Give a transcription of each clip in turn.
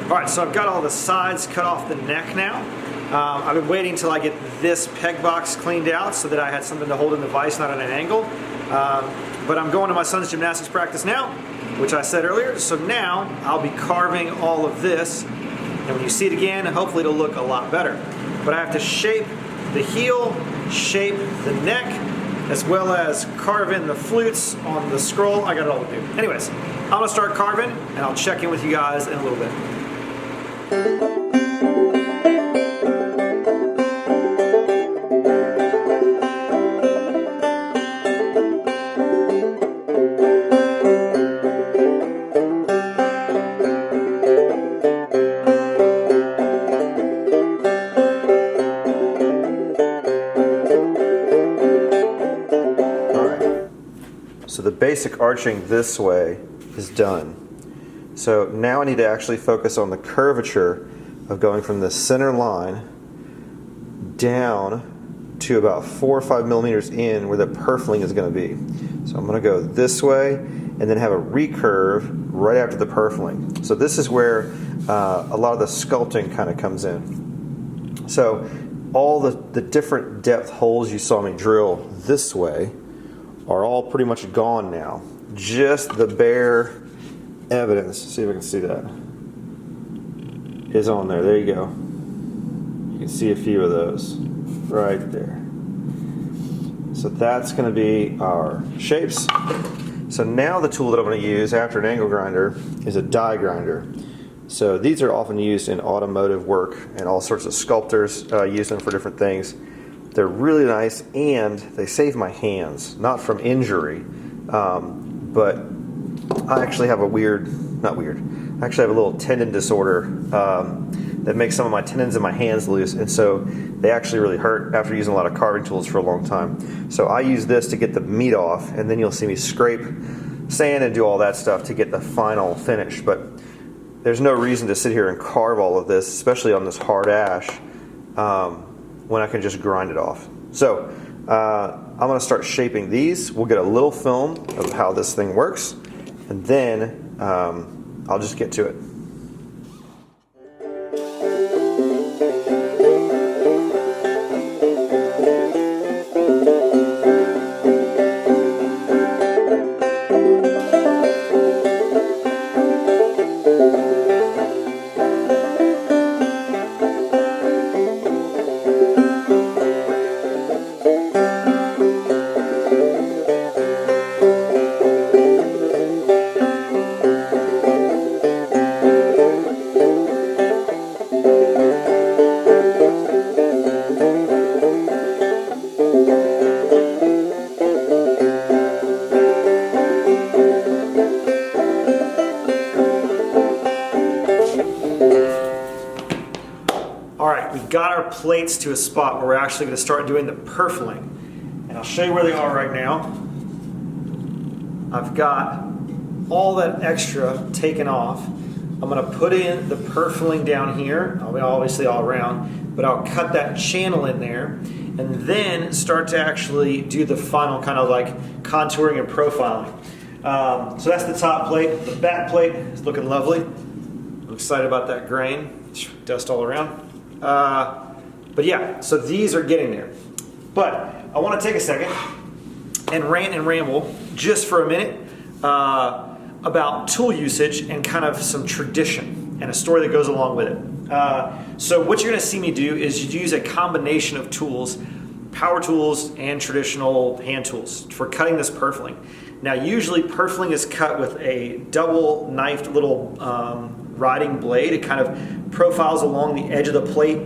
All right, so I've got all the sides cut off the neck now. I've been waiting until I get this peg box cleaned out so that I had something to hold in the vise, not at an angle. But I'm going to my son's gymnastics practice now, which I said earlier. So now I'll be carving all of this. And when you see it again, hopefully it'll look a lot better. But I have to shape the heel, shape the neck, as well as carve in the flutes on the scroll. I got it all to do. Anyways, I'm gonna start carving and I'll check in with you guys in a little bit. So the basic arching this way is done. So now I need to actually focus on the curvature of going from the center line down to about 4 or 5 millimeters in where the purfling is going to be. So I'm going to go this way and then have a recurve right after the purfling. So this is where a lot of the sculpting kind of comes in. So all the different depth holes you saw me drill this way are all pretty much gone now. Just the bare evidence, see if I can see that, is on there. There you go. You can see a few of those right there. So that's going to be our shapes. So now the tool that I'm going to use after an angle grinder is a die grinder. So these are often used in automotive work, and all sorts of sculptors use them for different things. They're really nice and they save my hands, not from injury, but I actually have a I actually have a little tendon disorder that makes some of my tendons in my hands loose, and so they actually really hurt after using a lot of carving tools for a long time. So I use this to get the meat off, and then you'll see me scrape, sand, and do all that stuff to get the final finish. But there's no reason to sit here and carve all of this, especially on this hard ash, when I can just grind it off. So I'm going to start shaping these. We'll get a little film of how this thing works, and then I'll just get to it. Got our plates to a spot where we're actually going to start doing the purfling, and I'll show you where they are right now. I've got all that extra taken off. I'm going to put in the purfling down here, obviously all around, but I'll cut that channel in there and then start to actually do the final kind of like contouring and profiling. So that's the top plate. The back plate is looking lovely. I'm excited about that grain. Dust all around. But yeah, so these are getting there. But I want to take a second and rant and ramble just for a minute about tool usage and kind of some tradition and a story that goes along with it. So what you're going to see me do is use a combination of tools, power tools and traditional hand tools for cutting this purfling. Now usually purfling is cut with a double knifed little riding blade. It kind of profiles along the edge of the plate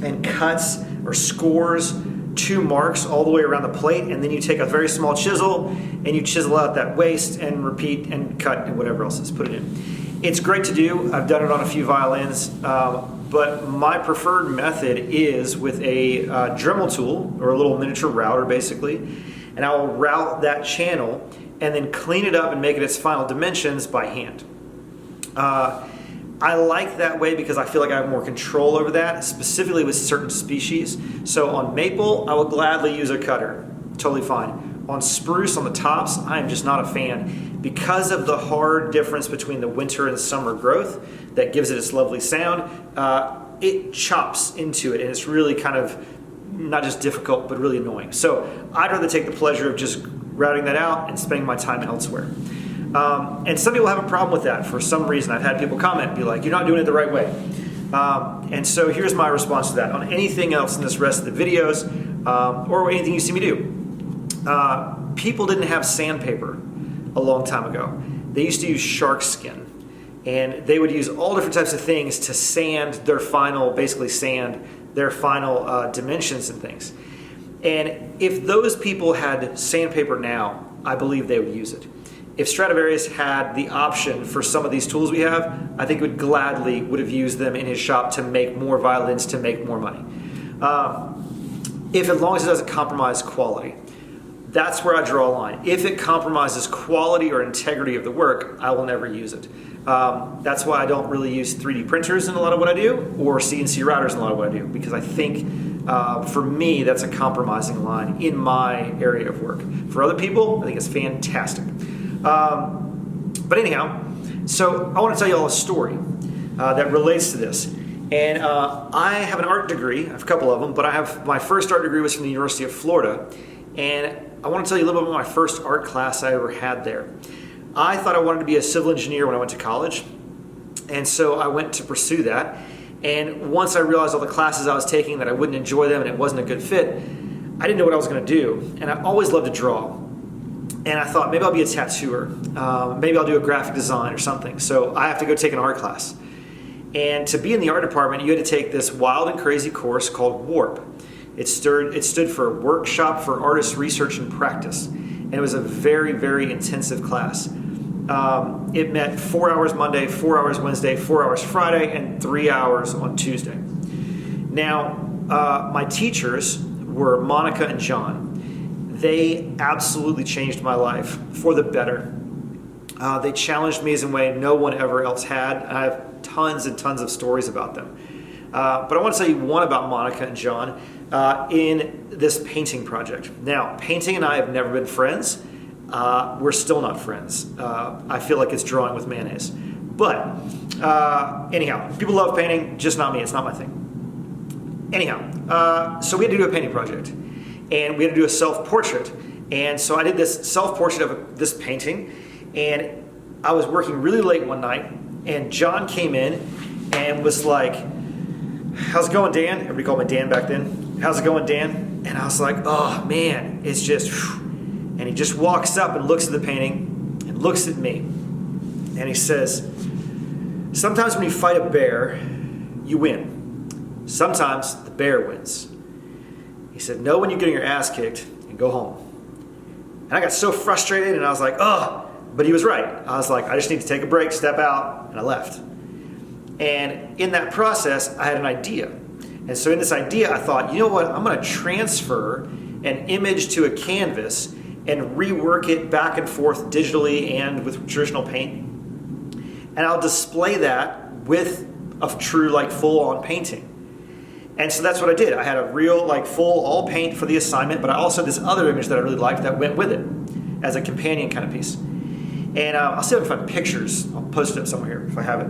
and cuts or scores 2 marks all the way around the plate, and then you take a very small chisel and you chisel out that waste and repeat and cut and whatever else is put it in. It's great to do. I've done it on a few violins, but my preferred method is with a Dremel tool or a little miniature router basically, and I will route that channel and then clean it up and make it its final dimensions by hand. I like that way because I feel like I have more control over that, specifically with certain species. So on maple, I will gladly use a cutter, totally fine. On spruce, on the tops, I am just not a fan because of the hard difference between the winter and summer growth that gives it its lovely sound. It chops into it, and it's really kind of not just difficult, but really annoying. So I'd rather take the pleasure of just routing that out and spending my time elsewhere. And some people have a problem with that for some reason. I've had people comment, be like, you're not doing it the right way. And so here's my response to that. On anything else in this rest of the videos, or anything you see me do, people didn't have sandpaper a long time ago. They used to use shark skin, and they would use all different types of things to sand their final, dimensions and things. And if those people had sandpaper now, I believe they would use it. If Stradivarius had the option for some of these tools we have, I think would have used them in his shop to make more violins, to make more money. As long as it doesn't compromise quality. That's where I draw a line. If it compromises quality or integrity of the work, I will never use it. That's why I don't really use 3D printers in a lot of what I do, or CNC routers in a lot of what I do, because I think for me that's a compromising line in my area of work. For other people, I think it's fantastic. But anyhow, so I want to tell you all a story that relates to this. And I have an art degree. I have a couple of them, but my first art degree was from the University of Florida. And I want to tell you a little bit about my first art class I ever had there. I thought I wanted to be a civil engineer when I went to college. And so I went to pursue that. And once I realized all the classes I was taking that I wouldn't enjoy them and it wasn't a good fit, I didn't know what I was going to do. And I always loved to draw. And I thought maybe I'll be a tattooer. Maybe I'll do a graphic design or something. So I have to go take an art class. And to be in the art department, you had to take this wild and crazy course called WARP. It stood for Workshop for Artist Research and Practice. And it was a very, very intensive class. It met 4 hours Monday, 4 hours Wednesday, 4 hours Friday, and 3 hours on Tuesday. Now, my teachers were Monica and John. They absolutely changed my life for the better. They challenged me in a way no one ever else had. I have tons and tons of stories about them. But I want to tell you one about Monica and John in this painting project. Now, painting and I have never been friends. We're still not friends. I feel like it's drawing with mayonnaise. But anyhow, people love painting, just not me. It's not my thing. Anyhow, so we had to do a painting project. And we had to do a self-portrait. And so I did this self-portrait of this painting. And I was working really late one night. And John came in and was like, how's it going, Dan? Everybody called me Dan back then. How's it going, Dan? And I was like, oh, man, it's just, whew. And he just walks up and looks at the painting and looks at me. And he says, sometimes when you fight a bear, you win. Sometimes the bear wins. He said, know when you're getting your ass kicked and go home. And I got so frustrated and I was like, oh, but he was right. I was like, I just need to take a break, step out, and I left. And in that process, I had an idea. And so in this idea, I thought, you know what? I'm going to transfer an image to a canvas and rework it back and forth digitally and with traditional paint. And I'll display that with a true, full-on painting. And so that's what I did. I had a real, full all paint for the assignment, but I also had this other image that I really liked that went with it as a companion kind of piece. And I'll see if I can find pictures. I'll post it up somewhere here if I have it.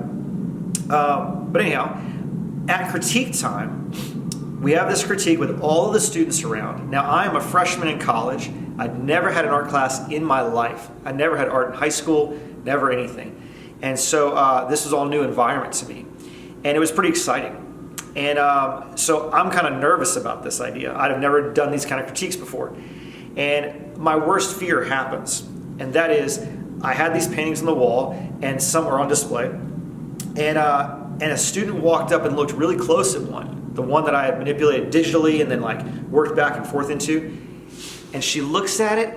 But anyhow, at critique time, we have this critique with all of the students around. Now, I'm a freshman in college. I'd never had an art class in my life. I never had art in high school, never anything. And so this was all new environment to me. And it was pretty exciting. And so I'm kind of nervous about this idea. I'd have never done these kind of critiques before. And my worst fear happens. And that is, I had these paintings on the wall, and some were on display. And a student walked up and looked really close at one, the one that I had manipulated digitally and then worked back and forth into. And she looks at it,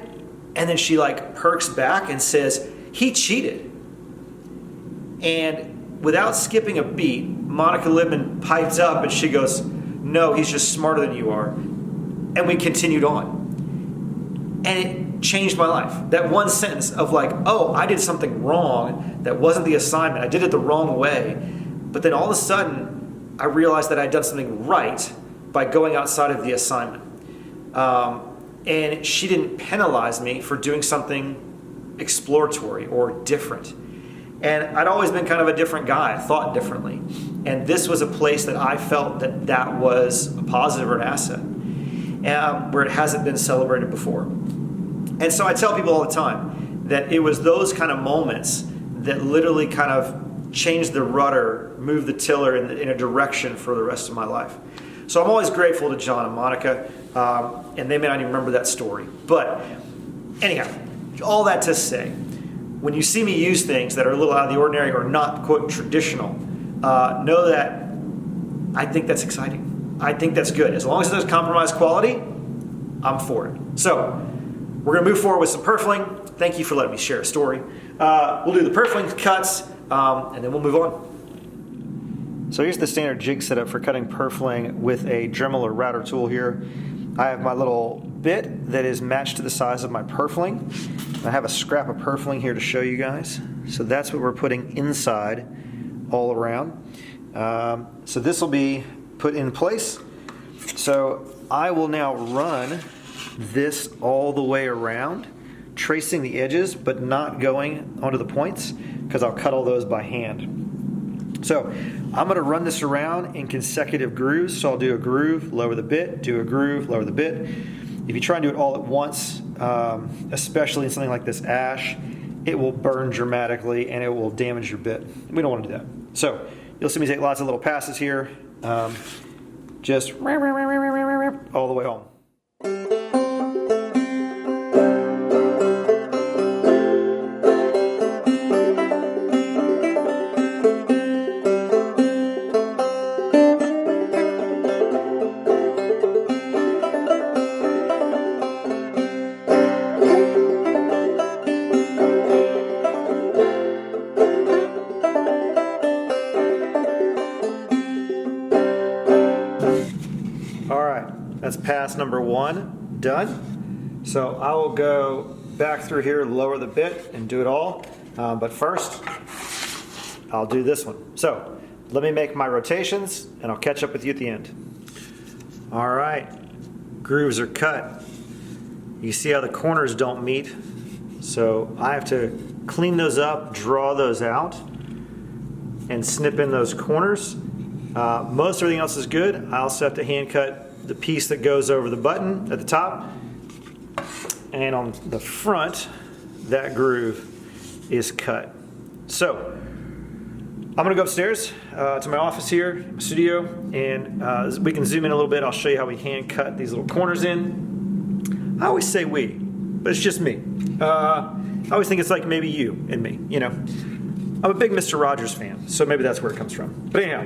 and then she perks back and says, he cheated. And without skipping a beat, Monica Libman piped up and she goes, no, he's just smarter than you are. And we continued on. And it changed my life. That one sentence of oh, I did something wrong that wasn't the assignment. I did it the wrong way. But then all of a sudden, I realized that I'd done something right by going outside of the assignment. And she didn't penalize me for doing something exploratory or different. And I'd always been kind of a different guy, I thought differently. And this was a place that I felt that was a positive or an asset, where it hasn't been celebrated before. And so I tell people all the time that it was those kind of moments that literally kind of changed the rudder, moved the tiller in a direction for the rest of my life. So I'm always grateful to John and Monica, and they may not even remember that story. But anyhow, all that to say, when you see me use things that are a little out of the ordinary or not, quote, traditional, know that I think that's exciting. I think that's good. As long as it doesn't compromise quality, I'm for it. So we're going to move forward with some purfling. Thank you for letting me share a story. We'll do the purfling cuts, and then we'll move on. So here's the standard jig setup for cutting purfling with a Dremel or router tool here. I have my little bit that is matched to the size of my purfling. I have a scrap of purfling here to show you guys. So that's what we're putting inside all around. So this will be put in place. So I will now run this all the way around, tracing the edges but not going onto the points because I'll cut all those by hand. So I'm going to run this around in consecutive grooves. So I'll do a groove, lower the bit, do a groove, lower the bit. If you try and do it all at once, especially in something like this ash, it will burn dramatically and it will damage your bit. We don't want to do that. So you'll see me take lots of little passes here, just all the way home. That's pass number one done. So I will go back through here, lower the bit, and do it all. But first, I'll do this one. So let me make my rotations, and I'll catch up with you at the end. All right, grooves are cut. You see how the corners don't meet. So I have to clean those up, draw those out, and snip in those corners. Most everything else is good. I also have to hand cut the piece that goes over the button at the top, and on the front that groove is cut. So I'm gonna go upstairs to my office here, my studio, and we can zoom in a little bit. I'll show you how we hand cut these little corners in. I always say we, but it's just me. I always think it's like maybe you and me, you know. I'm a big Mr. Rogers fan, so maybe that's where it comes from. But anyhow,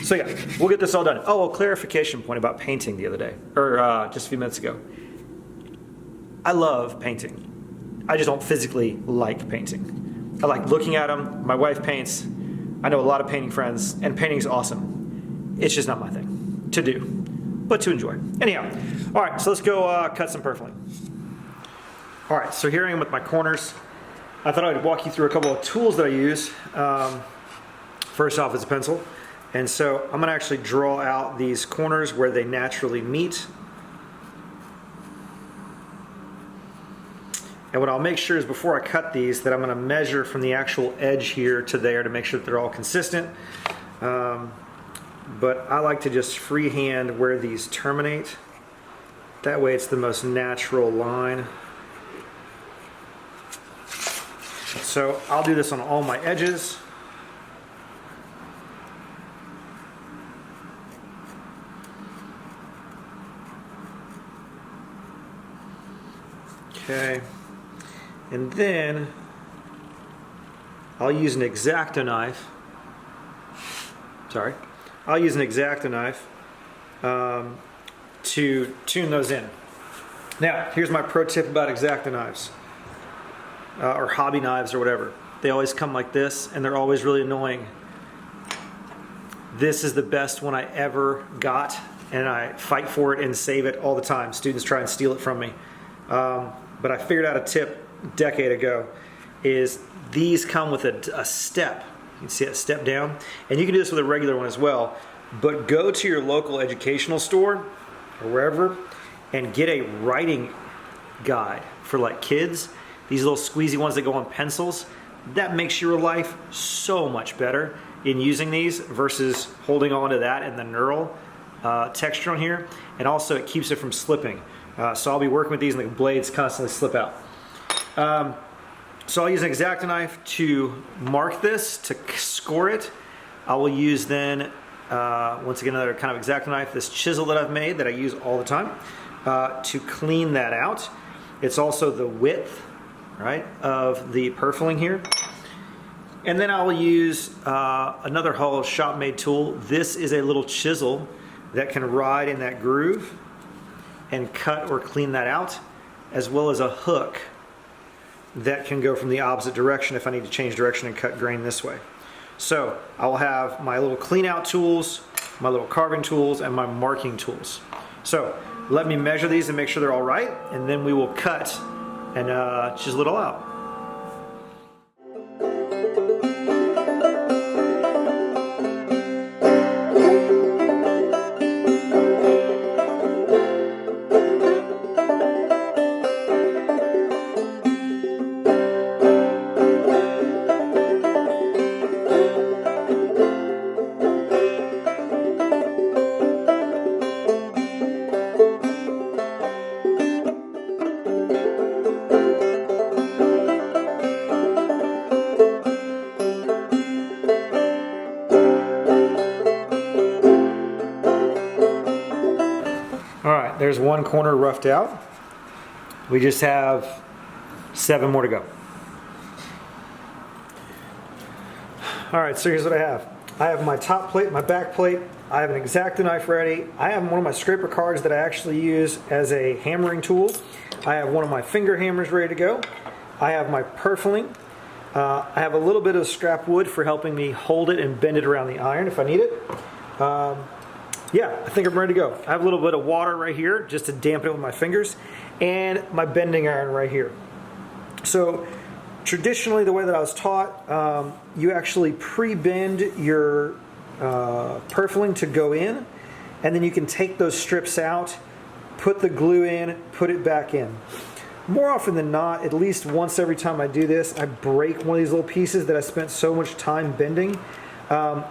so yeah, we'll get this all done. Oh, a clarification point about painting the other day, or just a few minutes ago. I love painting. I just don't physically like painting. I like looking at them. My wife paints. I know a lot of painting friends, and painting's awesome. It's just not my thing to do, but to enjoy. Anyhow, all right, so let's go cut some purfling. All right, so here I am with my corners. I thought I'd walk you through a couple of tools that I use. First off is a pencil. And so I'm going to actually draw out these corners where they naturally meet. And what I'll make sure is before I cut these that I'm going to measure from the actual edge here to there to make sure that they're all consistent. But I like to just freehand where these terminate. That way it's the most natural line. So I'll do this on all my edges. Okay, and then I'll use an X-Acto knife. Sorry, I'll use an X-Acto knife to tune those in. Now, here's my pro tip about X-Acto knives or hobby knives or whatever. They always come like this, and they're always really annoying. This is the best one I ever got, and I fight for it and save it all the time. Students try and steal it from me. But I figured out a tip a decade ago, is these come with a step. You can see it, step down. And you can do this with a regular one as well. But go to your local educational store or wherever and get a writing guide for like kids, these little squeezy ones that go on pencils, that makes your life so much better in using these versus holding on to that and the knurl texture on here. And also it keeps it from slipping. So I'll be working with these and the blades constantly slip out. So I'll use an X-Acto knife to mark this, to score it. I will use then, once again, another kind of X-Acto knife, this chisel that I've made that I use all the time, to clean that out. It's also the width, right, of the purfling here. And then I will use another hollow shop-made tool. This is a little chisel that can ride in that groove and cut or clean that out, as well as a hook that can go from the opposite direction if I need to change direction and cut grain this way. So I will have my little clean out tools, my little carving tools, and my marking tools. So let me measure these and make sure they're all right, and then we will cut and chisel it all out. There's one corner roughed out. We just have 7 more to go. All right, so here's what I have. I have my top plate, my back plate. I have an X-Acto knife ready. I have one of my scraper cards that I actually use as a hammering tool. I have one of my finger hammers ready to go. I have my purfling. I have a little bit of scrap wood for helping me hold it and bend it around the iron if I need it. Yeah, I think I'm ready to go. I have a little bit of water right here just to dampen it with my fingers, and my bending iron right here. So traditionally, the way that I was taught, you actually pre-bend your purfling to go in, and then you can take those strips out, put the glue in, put it back in. More often than not, at least once every time I do this, I break one of these little pieces that I spent so much time bending.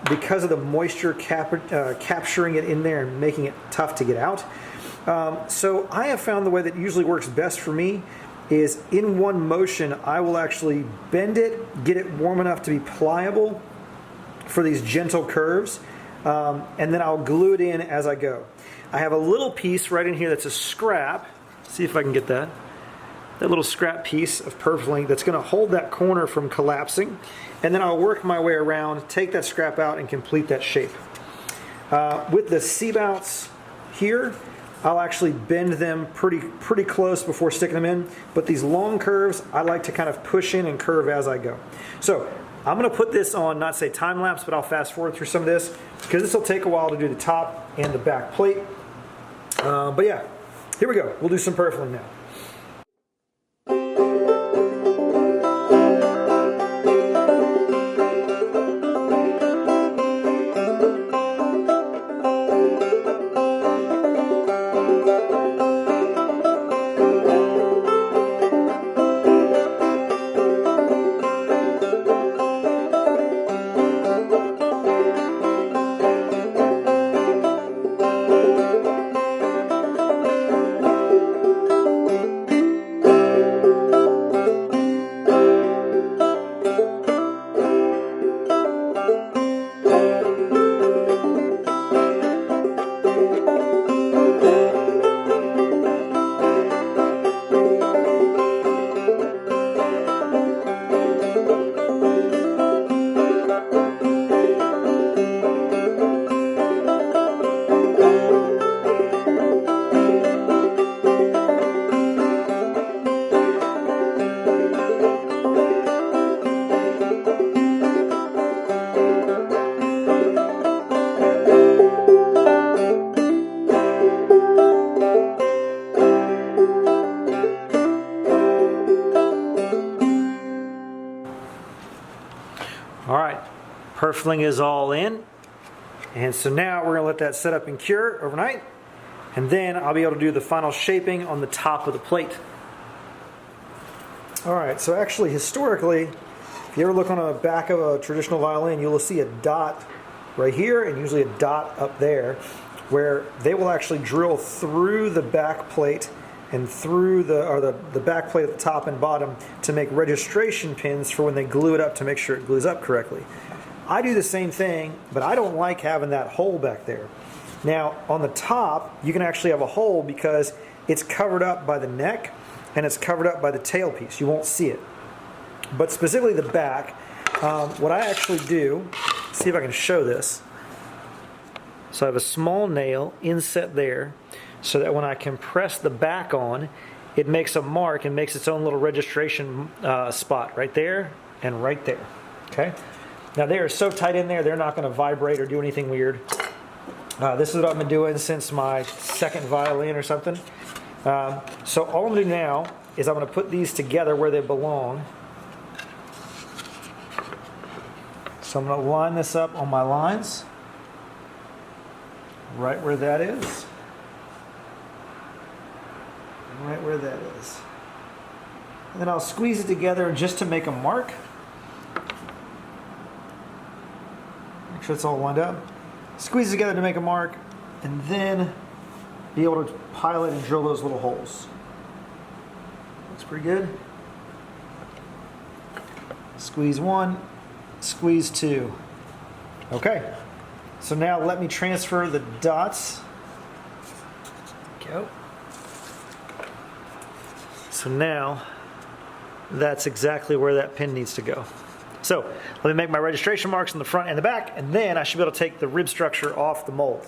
Because of the moisture capturing it in there and making it tough to get out. So I have found the way that usually works best for me is in one motion I will actually bend it, get it warm enough to be pliable for these gentle curves, and then I'll glue it in as I go. I have a little piece right in here that's a scrap. See if I can get that. That little scrap piece of purfling that's going to hold that corner from collapsing, and then I'll work my way around, take that scrap out, and complete that shape. With the C-bouts here, I'll actually bend them pretty close before sticking them in, but these long curves, I like to kind of push in and curve as I go. So I'm going to put this on, not say time lapse, but I'll fast forward through some of this, because this will take a while to do the top and the back plate. But yeah, here we go. We'll do some purfling now. All right, purfling is all in. And so now we're gonna let that set up and cure overnight. And then I'll be able to do the final shaping on the top of the plate. All right, so actually historically, if you ever look on a back of a traditional violin, you'll see a dot right here and usually a dot up there where they will actually drill through the back plate and through the back plate at the top and bottom to make registration pins for when they glue it up to make sure it glues up correctly. I do the same thing, but I don't like having that hole back there. Now, on the top, you can actually have a hole because it's covered up by the neck and it's covered up by the tailpiece. You won't see it. But specifically the back, what I actually do, see if I can show this. So I have a small nail inset there so that when I compress the back on, it makes a mark and makes its own little registration spot right there and right there. Okay. Now they are so tight in there, they're not going to vibrate or do anything weird. This is what I've been doing since my second violin or something. So all I'm going to do now is I'm going to put these together where they belong. So I'm going to line this up on my lines, right where that is, and right where that is. And then I'll squeeze it together just to make a mark. Make sure it's all lined up. Squeeze it together to make a mark, and then be able to pilot and drill those little holes. Looks pretty good. Squeeze one, squeeze two. Okay, so now let me transfer the dots. Go. So now that's exactly where that pin needs to go. So let me make my registration marks in the front and the back, and then I should be able to take the rib structure off the mold.